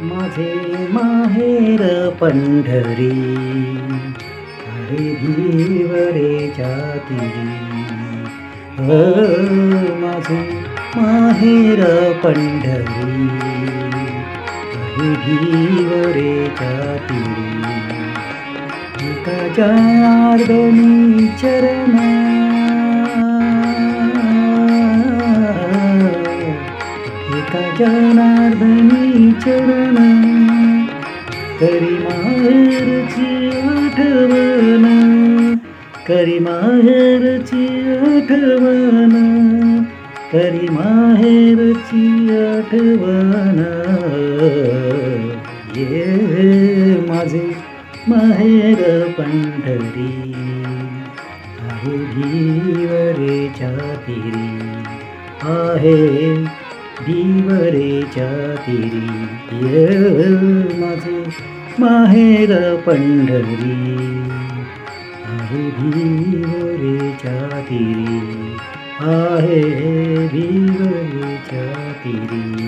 माझे माहेर पंढरी आहे भिवरेच्या तीरी. माझे माहेर पंढरी आहे भिवरेच्या तीरी. एका जनार्दनी चरण एका जनार्दनी चरण करी माहेरची आठवण. करी माहेरची आठवण. करी माहेरची आठवण. ये माझे माहेर पंढरी आहे भिवरेच्या तीरी. आहे भिवरेच्या तीरी. ये माझे माहेर पंढरी आहे भिवरेच्या तीरी. आहे भिवरेच्या तीरी.